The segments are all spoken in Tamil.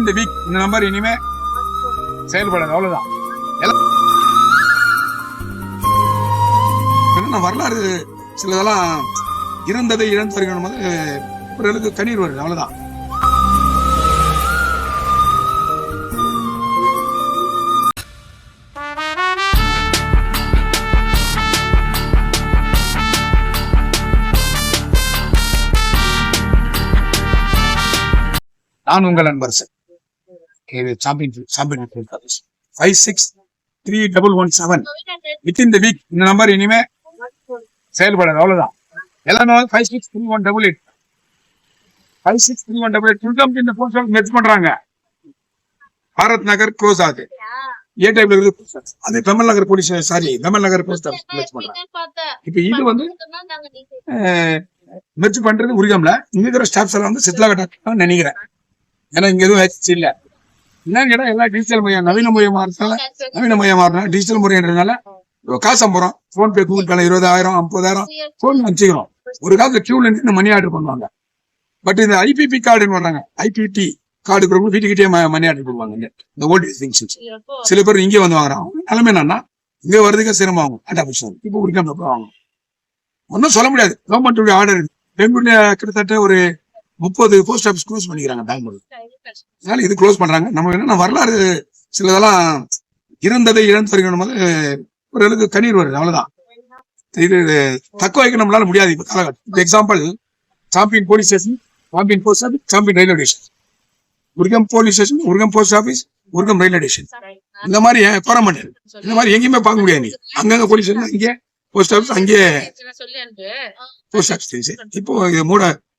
வித்தின் த வீக் இந்த நம்பர் இனிமே செயல்படாது. அவ்வளவுதான். வரலாறு சிலதெல்லாம் இருந்ததை இழந்து வருகிற போது ஒரு கண்ணீர் வருது. அவ்வளவுதான். நான் உங்கள் நண்பர் sir. Champion 56317 within the week இந்த நம்பர் இனிமே செயல்படாது. அவ்வளவுதான். எல்லாமே 563188 563188 இந்த போன் மெர்ஜ் பண்றாங்க. பாரத் நகர் க்ளோஸ் ஆகுது. ஏ டைப்ல இருக்கு. அது பெமல் நகர் போலீஸ் பெமல் நகர் போஸ்ட் மெர்ஜ் பண்றாங்க. இப்ப இது மெர்ஜ் பண்றது உரிகம்ல இங்க இருக்கிற ஸ்டாஃப்ஸ் எல்லாம் சித்லா கட்ட நினைக்கிறேன். ஏன்னா இங்க எதுவும் ஹெச் இல்ல. என்னன்னு கேட்டா எல்லாம் டிஜிட்டல் முறையா நவீன மாறினால டிஜிட்டல் முறைன்றதுனால காசு அம்புறோம். போன் பே கூகுள் பேல 20,000 50,000 போன் வச்சுக்கிறோம். ஒரு காலத்துல கியூல நின்று மணி ஆர்டர் பண்ணுவாங்க. பட் இந்த ஐபிபி கார்டுன்னு வர்றாங்க. ஐபிடி கார்டு வீட்டுக்கிட்டே மணி ஆர்டர் பண்ணுவாங்க. இந்த ஓல்டு திங்ஸ் சில பேர் இங்கே வந்து வாங்குறாங்க. நிலைமை என்னன்னா இங்க வர்றதுக்கு சிரமம் ஆகும். இப்போ உரிக்காம வாங்க ஒன்னும் சொல்ல முடியாது. கவர்மெண்ட் ஆர்டர் பெங்களூர்ல கிட்டத்தட்ட ஒரு 30 போஸ்ட் ஆபீஸ் க்ளோஸ் பண்ணிக்கிறாங்க பெங்களூர். அதனால இது க்ளோஸ் பண்றாங்க. நம்ம என்ன வரலாறு சிலதெல்லாம் இருந்ததை இழந்து வருகிற போது ஒரு கண்ணீர் வருது. அவ்வளவுதான். இது தக்க வைக்க நம்மளால முடியாது இப்ப காலகட்டம். Example Champion police station, Champion post office, Champion railway station, Oorgaum police station, Oorgaum post office, Oorgaum railway station. இந்த மாதிரி கோரமண்டல் இந்த மாதிரி எங்கேயுமே பார்க்க முடியாது. நீ அங்கங்க போலீஸ் ஸ்டேஷன், இங்கே போஸ்ட் ஆபீஸ், அங்கே போஸ்ட் ஆபீஸ். இப்போ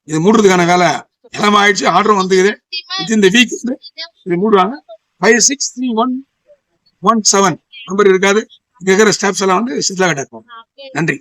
இது மூடுறதுக்கான வேலை எல்லாமே ஆயிடுச்சு. ஆர்டரும் வந்துக்குது. இந்த வீக் இது மூடுவாங்க. 563117 நம்பர் இருக்காது. இங்க இருக்கிற ஸ்டாஃப்ஸ் எல்லாம் சித்லா கட்ட. நன்றி.